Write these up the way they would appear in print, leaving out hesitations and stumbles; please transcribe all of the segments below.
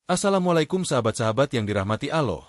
Assalamualaikum sahabat-sahabat yang dirahmati Allah.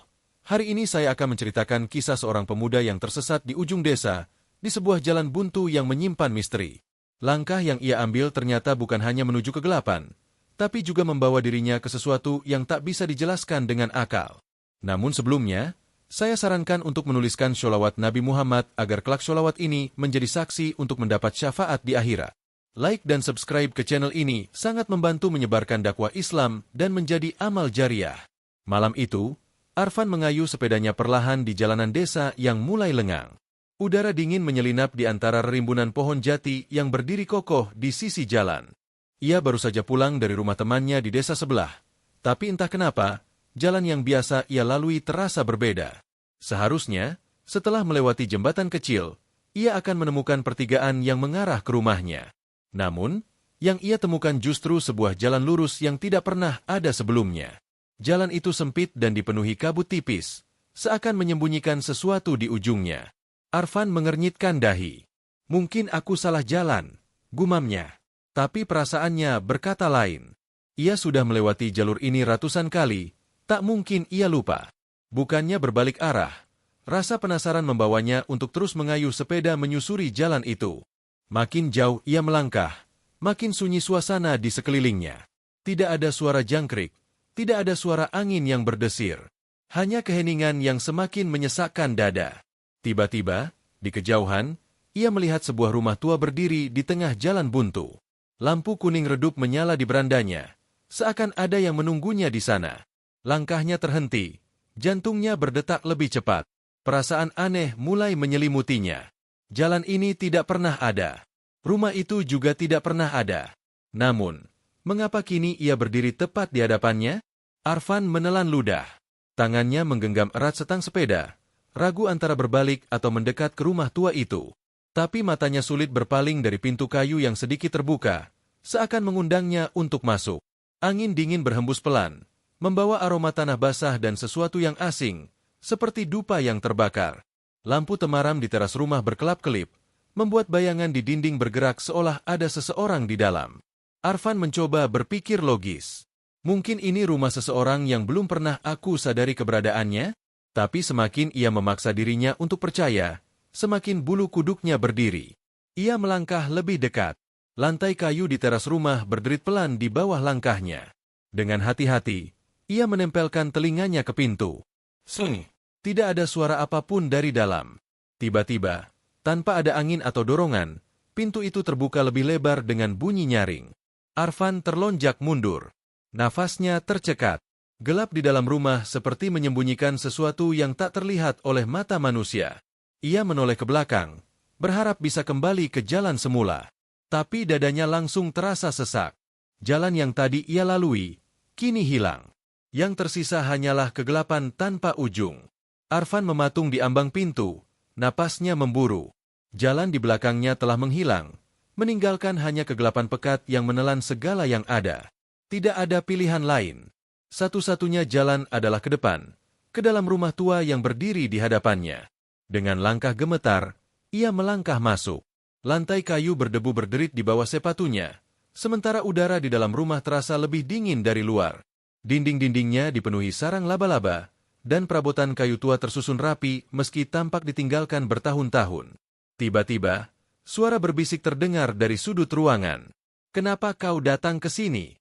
Hari ini saya akan menceritakan kisah seorang pemuda yang tersesat di ujung desa, di sebuah jalan buntu yang menyimpan misteri. Langkah yang ia ambil ternyata bukan hanya menuju kegelapan, tapi juga membawa dirinya ke sesuatu yang tak bisa dijelaskan dengan akal. Namun sebelumnya, saya sarankan untuk menuliskan sholawat Nabi Muhammad agar kelak sholawat ini menjadi saksi untuk mendapat syafaat di akhirat. Like dan subscribe ke channel ini sangat membantu menyebarkan dakwah Islam dan menjadi amal jariah. Malam itu, Arfan mengayuh sepedanya perlahan di jalanan desa yang mulai lengang. Udara dingin menyelinap di antara rimbunan pohon jati yang berdiri kokoh di sisi jalan. Ia baru saja pulang dari rumah temannya di desa sebelah. Tapi entah kenapa, jalan yang biasa ia lalui terasa berbeda. Seharusnya, setelah melewati jembatan kecil, ia akan menemukan pertigaan yang mengarah ke rumahnya. Namun, yang ia temukan justru sebuah jalan lurus yang tidak pernah ada sebelumnya. Jalan itu sempit dan dipenuhi kabut tipis, seakan menyembunyikan sesuatu di ujungnya. Arfan mengernyitkan dahi. Mungkin aku salah jalan, gumamnya. Tapi perasaannya berkata lain. Ia sudah melewati jalur ini ratusan kali, tak mungkin ia lupa. Bukannya berbalik arah, rasa penasaran membawanya untuk terus mengayuh sepeda menyusuri jalan itu. Makin jauh ia melangkah, makin sunyi suasana di sekelilingnya. Tidak ada suara jangkrik, tidak ada suara angin yang berdesir. Hanya keheningan yang semakin menyesakkan dada. Tiba-tiba, di kejauhan, ia melihat sebuah rumah tua berdiri di tengah jalan buntu. Lampu kuning redup menyala di berandanya, seakan ada yang menunggunya di sana. Langkahnya terhenti, jantungnya berdetak lebih cepat. Perasaan aneh mulai menyelimutinya. Jalan ini tidak pernah ada. Rumah itu juga tidak pernah ada. Namun, mengapa kini ia berdiri tepat di hadapannya? Arfan menelan ludah. Tangannya menggenggam erat setang sepeda, ragu antara berbalik atau mendekat ke rumah tua itu. Tapi matanya sulit berpaling dari pintu kayu yang sedikit terbuka, seakan mengundangnya untuk masuk. Angin dingin berhembus pelan, membawa aroma tanah basah dan sesuatu yang asing, seperti dupa yang terbakar. Lampu temaram di teras rumah berkelap-kelip, membuat bayangan di dinding bergerak seolah ada seseorang di dalam. Arfan mencoba berpikir logis. Mungkin ini rumah seseorang yang belum pernah aku sadari keberadaannya? Tapi semakin ia memaksa dirinya untuk percaya, semakin bulu kuduknya berdiri. Ia melangkah lebih dekat. Lantai kayu di teras rumah berderit pelan di bawah langkahnya. Dengan hati-hati, ia menempelkan telinganya ke pintu. Seng! Tidak ada suara apapun dari dalam. Tiba-tiba, tanpa ada angin atau dorongan, pintu itu terbuka lebih lebar dengan bunyi nyaring. Arfan terlonjak mundur. Nafasnya tercekat. Gelap di dalam rumah seperti menyembunyikan sesuatu yang tak terlihat oleh mata manusia. Ia menoleh ke belakang, berharap bisa kembali ke jalan semula. Tapi dadanya langsung terasa sesak. Jalan yang tadi ia lalui, kini hilang. Yang tersisa hanyalah kegelapan tanpa ujung. Arfan mematung di ambang pintu, napasnya memburu. Jalan di belakangnya telah menghilang, meninggalkan hanya kegelapan pekat yang menelan segala yang ada. Tidak ada pilihan lain. Satu-satunya jalan adalah ke depan, ke dalam rumah tua yang berdiri di hadapannya. Dengan langkah gemetar, ia melangkah masuk. Lantai kayu berdebu berderit di bawah sepatunya, sementara udara di dalam rumah terasa lebih dingin dari luar. Dinding-dindingnya dipenuhi sarang laba-laba, dan perabotan kayu tua tersusun rapi meski tampak ditinggalkan bertahun-tahun. Tiba-tiba, suara berbisik terdengar dari sudut ruangan. "Kenapa kau datang ke sini?"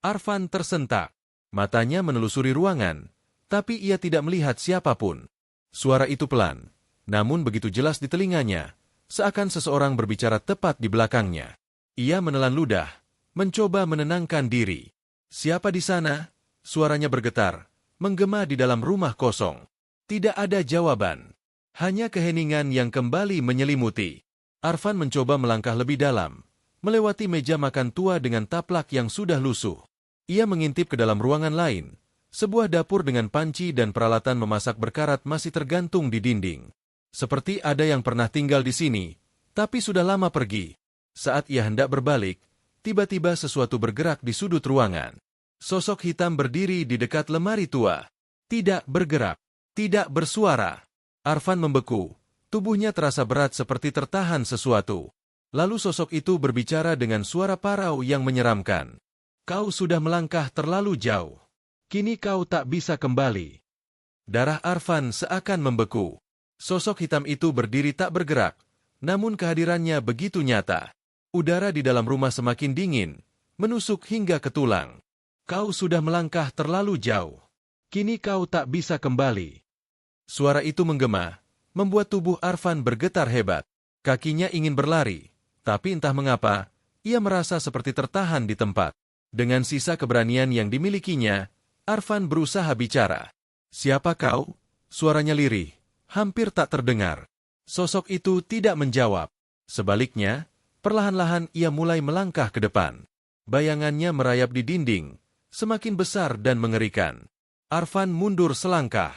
Arfan tersentak. Matanya menelusuri ruangan, tapi ia tidak melihat siapapun. Suara itu pelan, namun begitu jelas di telinganya, seakan seseorang berbicara tepat di belakangnya. Ia menelan ludah, mencoba menenangkan diri. "Siapa di sana?" Suaranya bergetar, menggema di dalam rumah kosong. Tidak ada jawaban. Hanya keheningan yang kembali menyelimuti. Arfan mencoba melangkah lebih dalam, melewati meja makan tua dengan taplak yang sudah lusuh. Ia mengintip ke dalam ruangan lain. Sebuah dapur dengan panci dan peralatan memasak berkarat masih tergantung di dinding. Seperti ada yang pernah tinggal di sini, tapi sudah lama pergi. Saat ia hendak berbalik, tiba-tiba sesuatu bergerak di sudut ruangan. Sosok hitam berdiri di dekat lemari tua. Tidak bergerak, tidak bersuara. Arfan membeku, tubuhnya terasa berat seperti tertahan sesuatu. Lalu sosok itu berbicara dengan suara parau yang menyeramkan. "Kau sudah melangkah terlalu jauh. Kini kau tak bisa kembali. Darah Arfan seakan membeku. Sosok hitam itu berdiri tak bergerak, namun kehadirannya begitu nyata. Udara di dalam rumah semakin dingin, menusuk hingga ke tulang. Kau sudah melangkah terlalu jauh. Kini kau tak bisa kembali. Suara itu menggema, membuat tubuh Arfan bergetar hebat. Kakinya ingin berlari, tapi entah mengapa, ia merasa seperti tertahan di tempat. Dengan sisa keberanian yang dimilikinya, Arfan berusaha bicara. "Siapa kau?" Suaranya lirih, hampir tak terdengar. Sosok itu tidak menjawab. Sebaliknya, perlahan-lahan ia mulai melangkah ke depan. Bayangannya merayap di dinding, semakin besar dan mengerikan. Arfan mundur selangkah.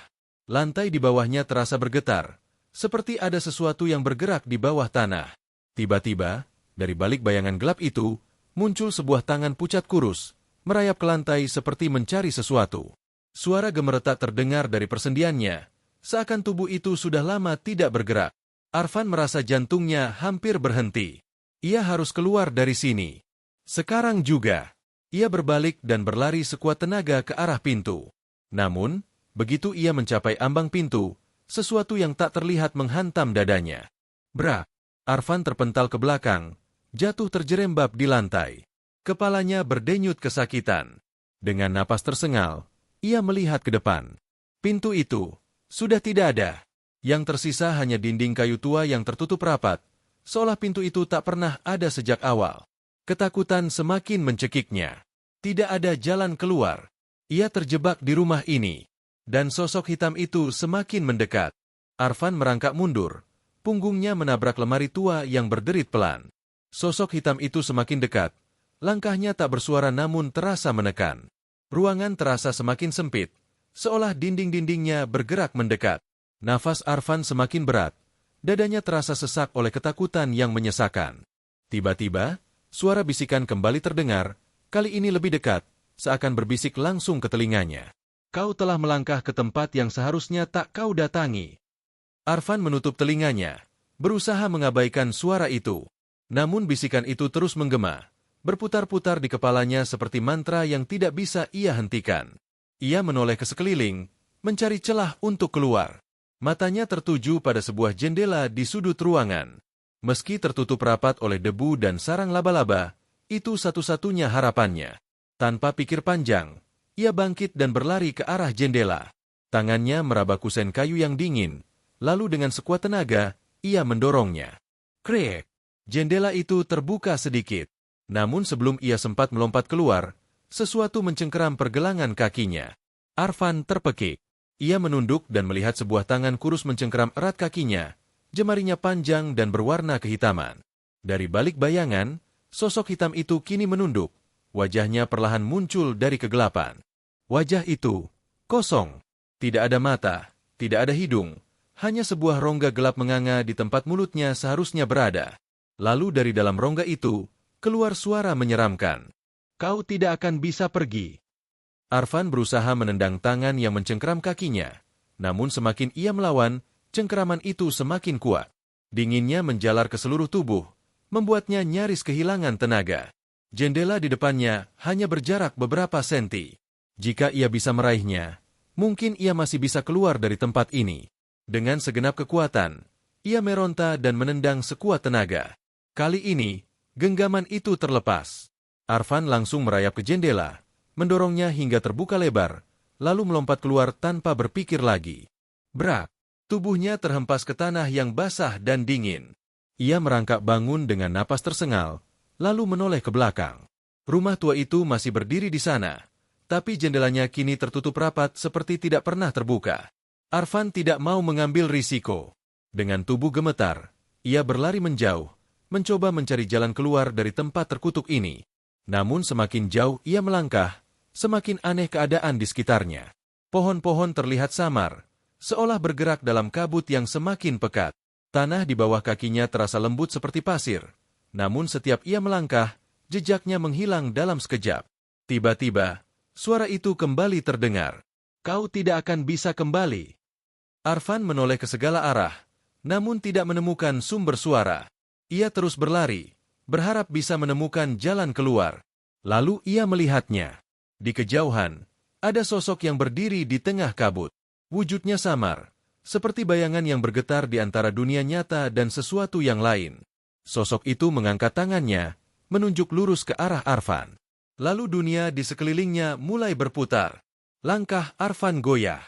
Lantai di bawahnya terasa bergetar, seperti ada sesuatu yang bergerak di bawah tanah. Tiba-tiba, dari balik bayangan gelap itu, muncul sebuah tangan pucat kurus, merayap ke lantai seperti mencari sesuatu. Suara gemeretak terdengar dari persendiannya, seakan tubuh itu sudah lama tidak bergerak. Arfan merasa jantungnya hampir berhenti. Ia harus keluar dari sini. Sekarang juga. Ia berbalik dan berlari sekuat tenaga ke arah pintu. Namun, begitu ia mencapai ambang pintu, sesuatu yang tak terlihat menghantam dadanya. Brak! Arfan terpental ke belakang, jatuh terjerembab di lantai. Kepalanya berdenyut kesakitan. Dengan napas tersengal, ia melihat ke depan. Pintu itu sudah tidak ada. Yang tersisa hanya dinding kayu tua yang tertutup rapat, seolah pintu itu tak pernah ada sejak awal. Ketakutan semakin mencekiknya. Tidak ada jalan keluar. Ia terjebak di rumah ini. Dan sosok hitam itu semakin mendekat. Arfan merangkak mundur. Punggungnya menabrak lemari tua yang berderit pelan. Sosok hitam itu semakin dekat. Langkahnya tak bersuara namun terasa menekan. Ruangan terasa semakin sempit, seolah dinding-dindingnya bergerak mendekat. Nafas Arfan semakin berat. Dadanya terasa sesak oleh ketakutan yang menyesakan. Tiba-tiba, suara bisikan kembali terdengar, kali ini lebih dekat, seakan berbisik langsung ke telinganya. "Kau telah melangkah ke tempat yang seharusnya tak kau datangi." Arfan menutup telinganya, berusaha mengabaikan suara itu. Namun bisikan itu terus menggema, berputar-putar di kepalanya seperti mantra yang tidak bisa ia hentikan. Ia menoleh ke sekeliling, mencari celah untuk keluar. Matanya tertuju pada sebuah jendela di sudut ruangan. Meski tertutup rapat oleh debu dan sarang laba-laba, itu satu-satunya harapannya. Tanpa pikir panjang, ia bangkit dan berlari ke arah jendela. Tangannya meraba kusen kayu yang dingin, lalu dengan sekuat tenaga, ia mendorongnya. Krek! Jendela itu terbuka sedikit. Namun sebelum ia sempat melompat keluar, sesuatu mencengkeram pergelangan kakinya. Arfan terpekik. Ia menunduk dan melihat sebuah tangan kurus mencengkeram erat kakinya, jemarinya panjang dan berwarna kehitaman. Dari balik bayangan, sosok hitam itu kini menunduk. Wajahnya perlahan muncul dari kegelapan. Wajah itu kosong. Tidak ada mata, tidak ada hidung, hanya sebuah rongga gelap menganga di tempat mulutnya seharusnya berada. Lalu dari dalam rongga itu, keluar suara menyeramkan. "Kau tidak akan bisa pergi." Arfan berusaha menendang tangan yang mencengkeram kakinya. Namun semakin ia melawan, cengkeraman itu semakin kuat. Dinginnya menjalar ke seluruh tubuh, membuatnya nyaris kehilangan tenaga. Jendela di depannya hanya berjarak beberapa senti. Jika ia bisa meraihnya, mungkin ia masih bisa keluar dari tempat ini. Dengan segenap kekuatan, ia meronta dan menendang sekuat tenaga. Kali ini, genggaman itu terlepas. Arfan langsung merayap ke jendela, mendorongnya hingga terbuka lebar, lalu melompat keluar tanpa berpikir lagi. Brak! Tubuhnya terhempas ke tanah yang basah dan dingin. Ia merangkak bangun dengan napas tersengal, lalu menoleh ke belakang. Rumah tua itu masih berdiri di sana, tapi jendelanya kini tertutup rapat seperti tidak pernah terbuka. Arfan tidak mau mengambil risiko. Dengan tubuh gemetar, ia berlari menjauh, mencoba mencari jalan keluar dari tempat terkutuk ini. Namun semakin jauh ia melangkah, semakin aneh keadaan di sekitarnya. Pohon-pohon terlihat samar, seolah bergerak dalam kabut yang semakin pekat. Tanah di bawah kakinya terasa lembut seperti pasir. Namun setiap ia melangkah, jejaknya menghilang dalam sekejap. Tiba-tiba, suara itu kembali terdengar. "Kau tidak akan bisa kembali." Arfan menoleh ke segala arah, namun tidak menemukan sumber suara. Ia terus berlari, berharap bisa menemukan jalan keluar. Lalu ia melihatnya. Di kejauhan, Ada sosok yang berdiri di tengah kabut. Wujudnya samar, seperti bayangan yang bergetar di antara dunia nyata dan sesuatu yang lain. Sosok itu mengangkat tangannya, menunjuk lurus ke arah Arfan. Lalu dunia di sekelilingnya mulai berputar. Langkah Arfan goyah.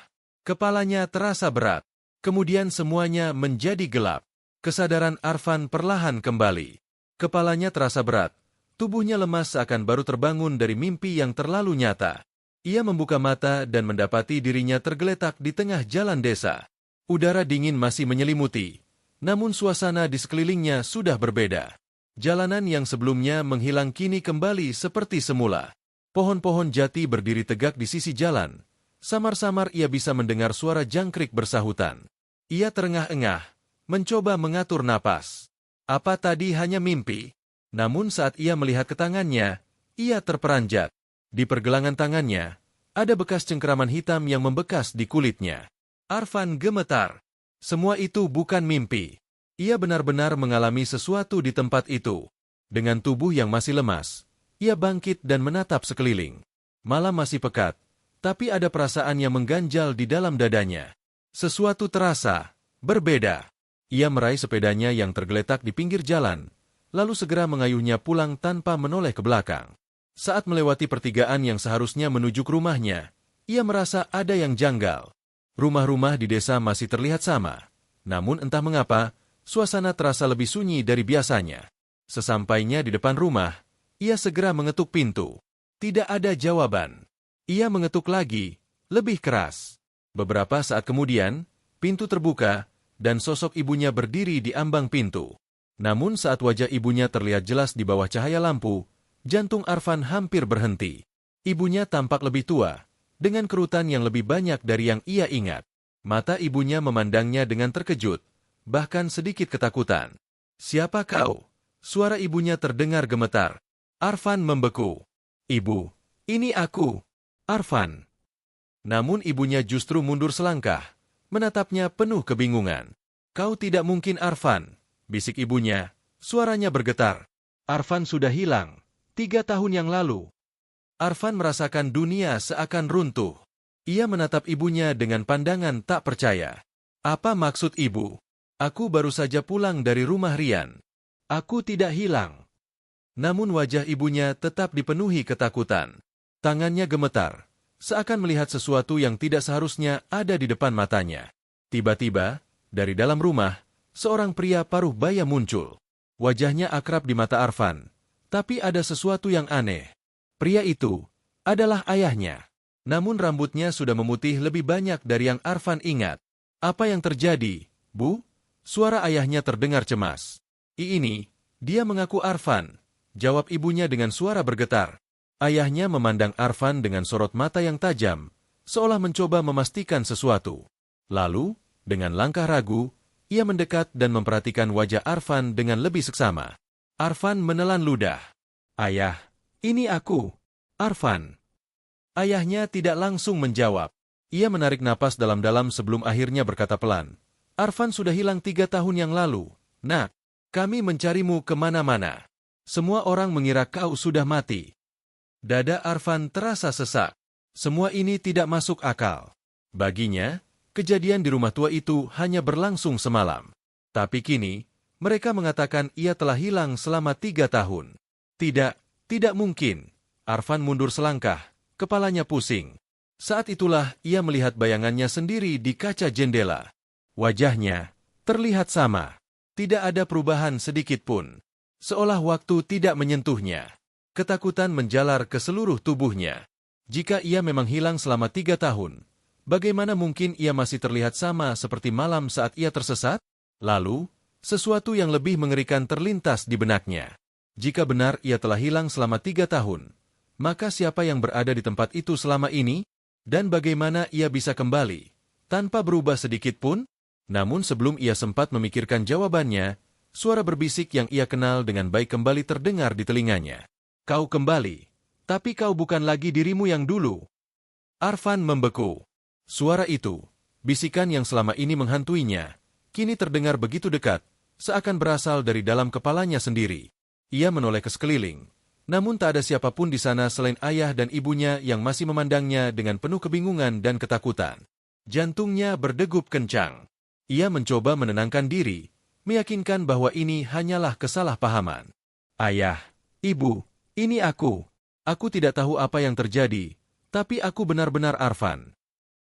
Kepalanya terasa berat. Kemudian semuanya menjadi gelap. Kesadaran Arfan perlahan kembali. Kepalanya terasa berat. Tubuhnya lemas seakan baru terbangun dari mimpi yang terlalu nyata. Ia membuka mata dan mendapati dirinya tergeletak di tengah jalan desa. Udara dingin masih menyelimuti, namun suasana di sekelilingnya sudah berbeda. Jalanan yang sebelumnya menghilang kini kembali seperti semula. Pohon-pohon jati berdiri tegak di sisi jalan. Samar-samar ia bisa mendengar suara jangkrik bersahutan. Ia terengah-engah, mencoba mengatur napas. Apa tadi hanya mimpi? Namun saat ia melihat ke tangannya, ia terperanjat. Di pergelangan tangannya, ada bekas cengkeraman hitam yang membekas di kulitnya. Arfan gemetar. Semua itu bukan mimpi. Ia benar-benar mengalami sesuatu di tempat itu. Dengan tubuh yang masih lemas, ia bangkit dan menatap sekeliling. Malam masih pekat, tapi ada perasaan yang mengganjal di dalam dadanya. Sesuatu terasa berbeda. Ia meraih sepedanya yang tergeletak di pinggir jalan, lalu segera mengayuhnya pulang tanpa menoleh ke belakang. Saat melewati pertigaan yang seharusnya menuju ke rumahnya, ia merasa ada yang janggal. Rumah-rumah di desa masih terlihat sama. Namun entah mengapa, suasana terasa lebih sunyi dari biasanya. Sesampainya di depan rumah, ia segera mengetuk pintu. Tidak ada jawaban. Ia mengetuk lagi, lebih keras. Beberapa saat kemudian, pintu terbuka, dan sosok ibunya berdiri di ambang pintu. Namun saat wajah ibunya terlihat jelas di bawah cahaya lampu, jantung Arfan hampir berhenti. Ibunya tampak lebih tua, dengan kerutan yang lebih banyak dari yang ia ingat. Mata ibunya memandangnya dengan terkejut, bahkan sedikit ketakutan. "Siapa kau?" Suara ibunya terdengar gemetar. Arfan membeku. "Ibu, ini aku, Arfan." Namun ibunya justru mundur selangkah, menatapnya penuh kebingungan. "Kau tidak mungkin Arfan," bisik ibunya, suaranya bergetar. "Arfan sudah hilang 3 tahun yang lalu." Arfan merasakan dunia seakan runtuh. Ia menatap ibunya dengan pandangan tak percaya. "Apa maksud ibu? Aku baru saja pulang dari rumah Rian. Aku tidak hilang." Namun wajah ibunya tetap dipenuhi ketakutan. Tangannya gemetar, seakan melihat sesuatu yang tidak seharusnya ada di depan matanya. Tiba-tiba, dari dalam rumah, seorang pria paruh baya muncul. Wajahnya akrab di mata Arfan. Tapi ada sesuatu yang aneh. Pria itu adalah ayahnya. Namun rambutnya sudah memutih lebih banyak dari yang Arfan ingat. "Apa yang terjadi, Bu?" Suara ayahnya terdengar cemas. "Ini, dia mengaku Arfan," jawab ibunya dengan suara bergetar. Ayahnya memandang Arfan dengan sorot mata yang tajam, seolah mencoba memastikan sesuatu. Lalu, dengan langkah ragu, ia mendekat dan memperhatikan wajah Arfan dengan lebih seksama. Arfan menelan ludah. "Ayah, ini aku, Arfan." Ayahnya tidak langsung menjawab. Ia menarik napas dalam-dalam sebelum akhirnya berkata pelan. "Arfan sudah hilang 3 tahun yang lalu. Nak, kami mencarimu kemana-mana. Semua orang mengira kau sudah mati." Dada Arfan terasa sesak. Semua ini tidak masuk akal. Baginya, kejadian di rumah tua itu hanya berlangsung semalam. Tapi kini, mereka mengatakan ia telah hilang selama 3 tahun. Tidak mungkin. Arfan mundur selangkah, kepalanya pusing. Saat itulah ia melihat bayangannya sendiri di kaca jendela. Wajahnya terlihat sama. Tidak ada perubahan sedikit pun. Seolah waktu tidak menyentuhnya. Ketakutan menjalar ke seluruh tubuhnya. Jika ia memang hilang selama 3 tahun, bagaimana mungkin ia masih terlihat sama seperti malam saat ia tersesat? Lalu, sesuatu yang lebih mengerikan terlintas di benaknya. Jika benar ia telah hilang selama 3 tahun, maka siapa yang berada di tempat itu selama ini? Dan bagaimana ia bisa kembali, tanpa berubah sedikit pun? Namun sebelum ia sempat memikirkan jawabannya, suara berbisik yang ia kenal dengan baik kembali terdengar di telinganya. "Kau kembali, tapi kau bukan lagi dirimu yang dulu." Arfan membeku. Suara itu, bisikan yang selama ini menghantuinya, kini terdengar begitu dekat, seakan berasal dari dalam kepalanya sendiri. Ia menoleh ke sekeliling, Namun tak ada siapapun di sana selain ayah dan ibunya yang masih memandangnya dengan penuh kebingungan dan ketakutan. Jantungnya berdegup kencang. Ia mencoba menenangkan diri, meyakinkan bahwa ini hanyalah kesalahpahaman. Ayah, ibu, ini aku. Aku tidak tahu apa yang terjadi, tapi aku benar-benar Arfan.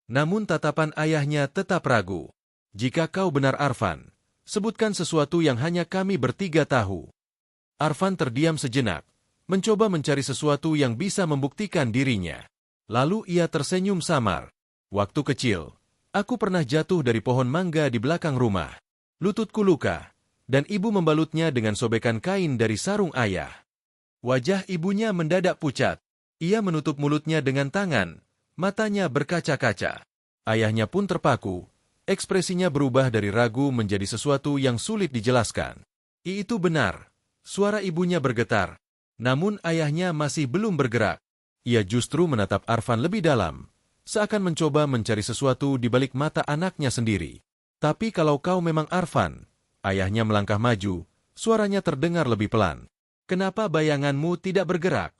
Namun tatapan ayahnya tetap ragu. Jika kau benar Arfan, sebutkan sesuatu yang hanya kami bertiga tahu. Arfan terdiam sejenak, mencoba mencari sesuatu yang bisa membuktikan dirinya. Lalu ia tersenyum samar. Waktu kecil, aku pernah jatuh dari pohon mangga di belakang rumah. Lututku luka, dan ibu membalutnya dengan sobekan kain dari sarung ayah. Wajah ibunya mendadak pucat. Ia menutup mulutnya dengan tangan, matanya berkaca-kaca. Ayahnya pun terpaku, ekspresinya berubah dari ragu menjadi sesuatu yang sulit dijelaskan. Itu benar, suara ibunya bergetar. Namun ayahnya masih belum bergerak. Ia justru menatap Arfan lebih dalam, seakan mencoba mencari sesuatu di balik mata anaknya sendiri. Tapi kalau kau memang Arfan, ayahnya melangkah maju, suaranya terdengar lebih pelan. Kenapa bayanganmu tidak bergerak?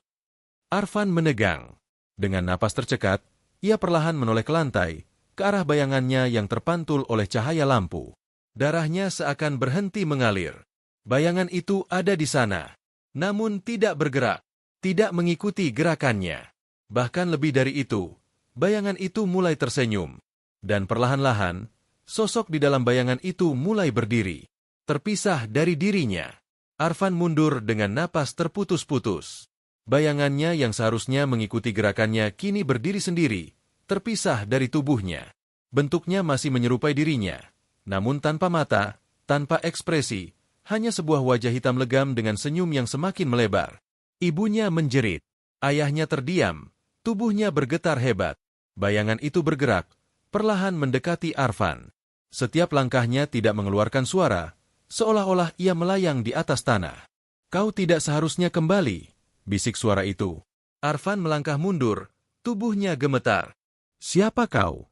Arfan menegang. Dengan napas tercekat, ia perlahan menoleh ke lantai, ke arah bayangannya yang terpantul oleh cahaya lampu. Darahnya seakan berhenti mengalir. Bayangan itu ada di sana, namun tidak bergerak, tidak mengikuti gerakannya. Bahkan lebih dari itu, bayangan itu mulai tersenyum. Dan perlahan-lahan, sosok di dalam bayangan itu mulai berdiri, terpisah dari dirinya. Arfan mundur dengan napas terputus-putus. Bayangannya yang seharusnya mengikuti gerakannya kini berdiri sendiri, terpisah dari tubuhnya. Bentuknya masih menyerupai dirinya, namun tanpa mata, tanpa ekspresi, hanya sebuah wajah hitam legam dengan senyum yang semakin melebar. Ibunya menjerit. Ayahnya terdiam, tubuhnya bergetar hebat. Bayangan itu bergerak, perlahan mendekati Arfan. Setiap langkahnya tidak mengeluarkan suara, seolah-olah ia melayang di atas tanah. Kau tidak seharusnya kembali, bisik suara itu. Arfan melangkah mundur, tubuhnya gemetar. Siapa kau?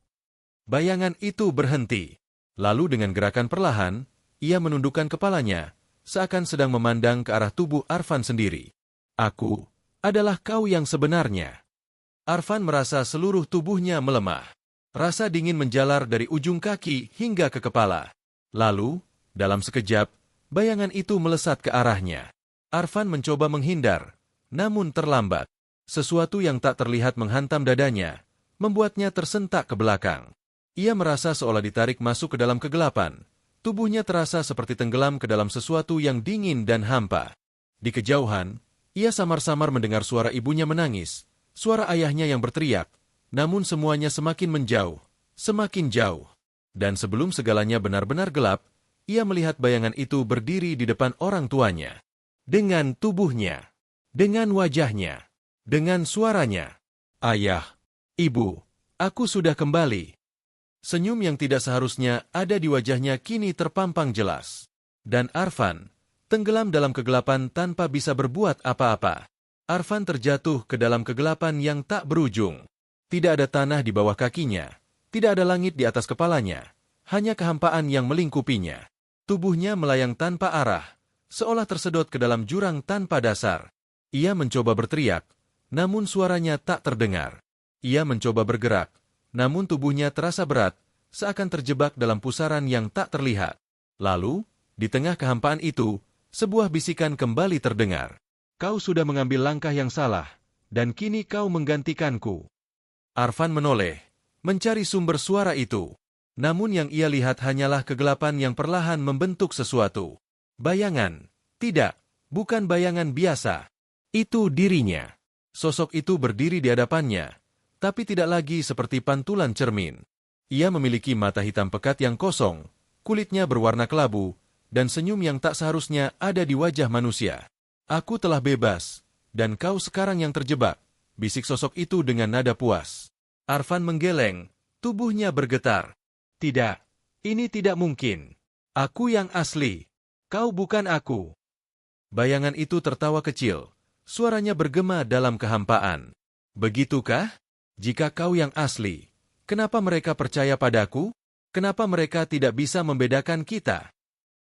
Bayangan itu berhenti. Lalu dengan gerakan perlahan, ia menundukkan kepalanya, seakan sedang memandang ke arah tubuh Arfan sendiri. Aku adalah kau yang sebenarnya. Arfan merasa seluruh tubuhnya melemah. Rasa dingin menjalar dari ujung kaki hingga ke kepala. Lalu, dalam sekejap, bayangan itu melesat ke arahnya. Arfan mencoba menghindar, namun terlambat. Sesuatu yang tak terlihat menghantam dadanya, membuatnya tersentak ke belakang. Ia merasa seolah ditarik masuk ke dalam kegelapan. Tubuhnya terasa seperti tenggelam ke dalam sesuatu yang dingin dan hampa. Di kejauhan, ia samar-samar mendengar suara ibunya menangis, suara ayahnya yang berteriak, namun semuanya semakin menjauh, semakin jauh. Dan sebelum segalanya benar-benar gelap, ia melihat bayangan itu berdiri di depan orang tuanya. Dengan tubuhnya, dengan wajahnya, dengan suaranya. Ayah, ibu, aku sudah kembali. Senyum yang tidak seharusnya ada di wajahnya kini terpampang jelas. Dan Arfan, tenggelam dalam kegelapan tanpa bisa berbuat apa-apa. Arfan terjatuh ke dalam kegelapan yang tak berujung. Tidak ada tanah di bawah kakinya, tidak ada langit di atas kepalanya, hanya kehampaan yang melingkupinya. Tubuhnya melayang tanpa arah, seolah tersedot ke dalam jurang tanpa dasar. Ia mencoba berteriak, namun suaranya tak terdengar. Ia mencoba bergerak, namun tubuhnya terasa berat, seakan terjebak dalam pusaran yang tak terlihat. Lalu, di tengah kehampaan itu, sebuah bisikan kembali terdengar. Kau sudah mengambil langkah yang salah, dan kini kau menggantikanku. Arfan menoleh, mencari sumber suara itu. Namun yang ia lihat hanyalah kegelapan yang perlahan membentuk sesuatu. Bayangan. Tidak, bukan bayangan biasa. Itu dirinya. Sosok itu berdiri di hadapannya, tapi tidak lagi seperti pantulan cermin. Ia memiliki mata hitam pekat yang kosong, kulitnya berwarna kelabu, dan senyum yang tak seharusnya ada di wajah manusia. Aku telah bebas, dan kau sekarang yang terjebak, bisik sosok itu dengan nada puas. Arfan menggeleng, tubuhnya bergetar. Tidak, ini tidak mungkin. Aku yang asli, kau bukan aku. Bayangan itu tertawa kecil, suaranya bergema dalam kehampaan. Begitukah? Jika kau yang asli, kenapa mereka percaya padaku? Kenapa mereka tidak bisa membedakan kita?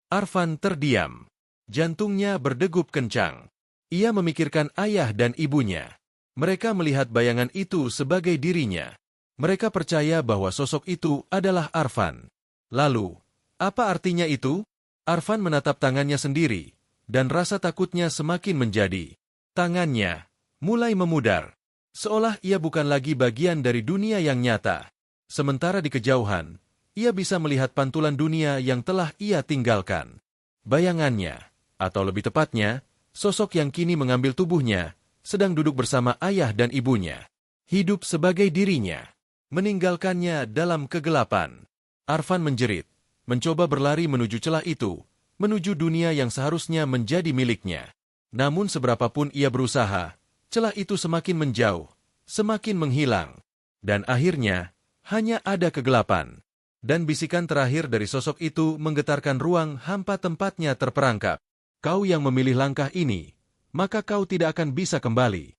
Arfan terdiam. Jantungnya berdegup kencang. Ia memikirkan ayah dan ibunya. Mereka melihat bayangan itu sebagai dirinya. Mereka percaya bahwa sosok itu adalah Arfan. Lalu, apa artinya itu? Arfan menatap tangannya sendiri, dan rasa takutnya semakin menjadi. Tangannya mulai memudar, seolah ia bukan lagi bagian dari dunia yang nyata. Sementara di kejauhan, ia bisa melihat pantulan dunia yang telah ia tinggalkan. Bayangannya, atau lebih tepatnya, sosok yang kini mengambil tubuhnya, sedang duduk bersama ayah dan ibunya. Hidup sebagai dirinya, meninggalkannya dalam kegelapan. Arfan menjerit, mencoba berlari menuju celah itu, menuju dunia yang seharusnya menjadi miliknya. Namun seberapapun ia berusaha, celah itu semakin menjauh, semakin menghilang. Dan akhirnya, hanya ada kegelapan. Dan bisikan terakhir dari sosok itu menggetarkan ruang hampa tempatnya terperangkap. Kau yang memilih langkah ini, maka kau tidak akan bisa kembali.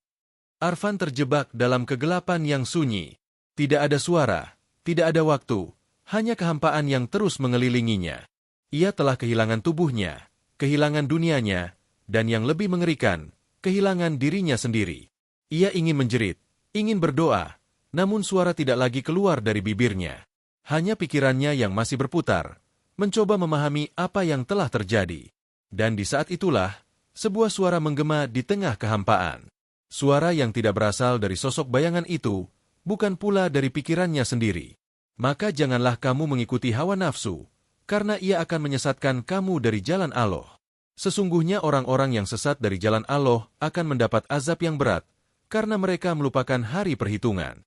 Arfan terjebak dalam kegelapan yang sunyi. Tidak ada suara, tidak ada waktu, hanya kehampaan yang terus mengelilinginya. Ia telah kehilangan tubuhnya, kehilangan dunianya, dan yang lebih mengerikan, kehilangan dirinya sendiri. Ia ingin menjerit, ingin berdoa, namun suara tidak lagi keluar dari bibirnya. Hanya pikirannya yang masih berputar, mencoba memahami apa yang telah terjadi. Dan di saat itulah, sebuah suara menggema di tengah kehampaan. Suara yang tidak berasal dari sosok bayangan itu, bukan pula dari pikirannya sendiri. Maka janganlah kamu mengikuti hawa nafsu, karena ia akan menyesatkan kamu dari jalan Allah. Sesungguhnya orang-orang yang sesat dari jalan Allah akan mendapat azab yang berat, karena mereka melupakan hari perhitungan.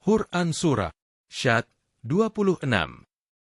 Quran Surah Syad 26.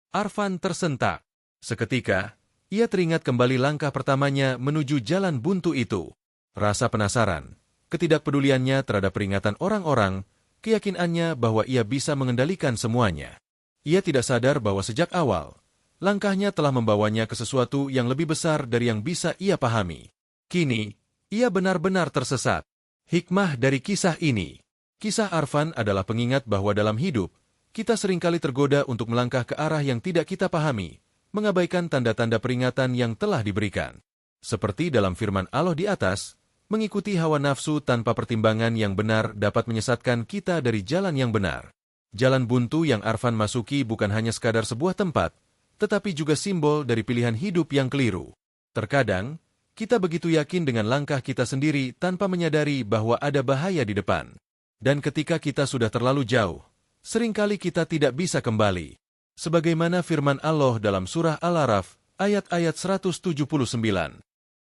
Arfan tersentak. Seketika, ia teringat kembali langkah pertamanya menuju jalan buntu itu. Rasa penasaran, ketidakpeduliannya terhadap peringatan orang-orang, keyakinannya bahwa ia bisa mengendalikan semuanya. Ia tidak sadar bahwa sejak awal, langkahnya telah membawanya ke sesuatu yang lebih besar dari yang bisa ia pahami. Kini, ia benar-benar tersesat. Hikmah dari kisah ini. Kisah Arfan adalah pengingat bahwa dalam hidup, kita seringkali tergoda untuk melangkah ke arah yang tidak kita pahami, mengabaikan tanda-tanda peringatan yang telah diberikan. Seperti dalam firman Allah di atas, mengikuti hawa nafsu tanpa pertimbangan yang benar dapat menyesatkan kita dari jalan yang benar. Jalan buntu yang Arfan masuki bukan hanya sekadar sebuah tempat, tetapi juga simbol dari pilihan hidup yang keliru. Terkadang, kita begitu yakin dengan langkah kita sendiri tanpa menyadari bahwa ada bahaya di depan. Dan ketika kita sudah terlalu jauh, seringkali kita tidak bisa kembali. Sebagaimana firman Allah dalam surah Al-A'raf, ayat-ayat 179.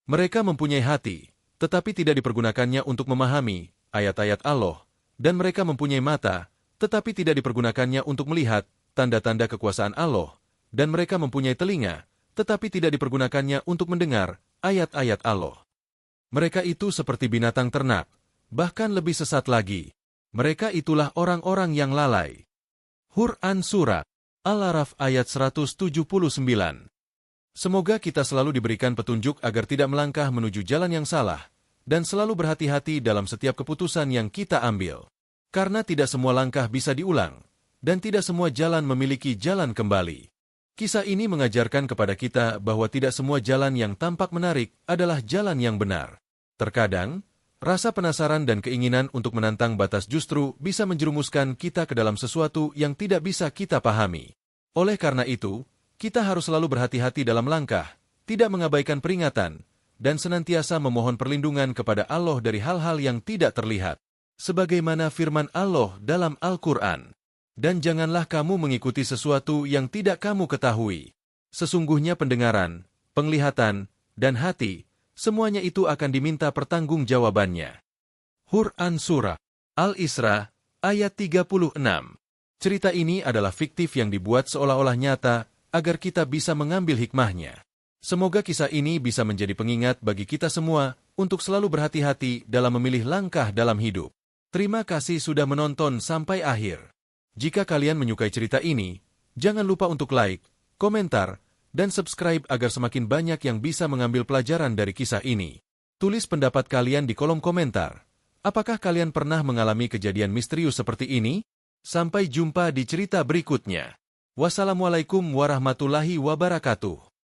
Mereka mempunyai hati, tetapi tidak dipergunakannya untuk memahami ayat-ayat Allah, dan mereka mempunyai mata, tetapi tidak dipergunakannya untuk melihat tanda-tanda kekuasaan Allah, dan mereka mempunyai telinga, tetapi tidak dipergunakannya untuk mendengar ayat-ayat Allah. Mereka itu seperti binatang ternak, bahkan lebih sesat lagi. Mereka itulah orang-orang yang lalai. Quran Surah Al-A'raf ayat 179. Semoga kita selalu diberikan petunjuk agar tidak melangkah menuju jalan yang salah, dan selalu berhati-hati dalam setiap keputusan yang kita ambil. Karena tidak semua langkah bisa diulang, dan tidak semua jalan memiliki jalan kembali. Kisah ini mengajarkan kepada kita bahwa tidak semua jalan yang tampak menarik adalah jalan yang benar. Terkadang, rasa penasaran dan keinginan untuk menantang batas justru bisa menjerumuskan kita ke dalam sesuatu yang tidak bisa kita pahami. Oleh karena itu, kita harus selalu berhati-hati dalam langkah, tidak mengabaikan peringatan, dan senantiasa memohon perlindungan kepada Allah dari hal-hal yang tidak terlihat. Sebagaimana firman Allah dalam Al-Quran, dan janganlah kamu mengikuti sesuatu yang tidak kamu ketahui. Sesungguhnya pendengaran, penglihatan, dan hati, semuanya itu akan diminta pertanggungjawabannya. Quran Surah Al-Isra ayat 36. Cerita ini adalah fiktif yang dibuat seolah-olah nyata agar kita bisa mengambil hikmahnya. Semoga kisah ini bisa menjadi pengingat bagi kita semua untuk selalu berhati-hati dalam memilih langkah dalam hidup. Terima kasih sudah menonton sampai akhir. Jika kalian menyukai cerita ini, jangan lupa untuk like, komentar, dan subscribe agar semakin banyak yang bisa mengambil pelajaran dari kisah ini. Tulis pendapat kalian di kolom komentar. Apakah kalian pernah mengalami kejadian misterius seperti ini? Sampai jumpa di cerita berikutnya. Wassalamualaikum warahmatullahi wabarakatuh.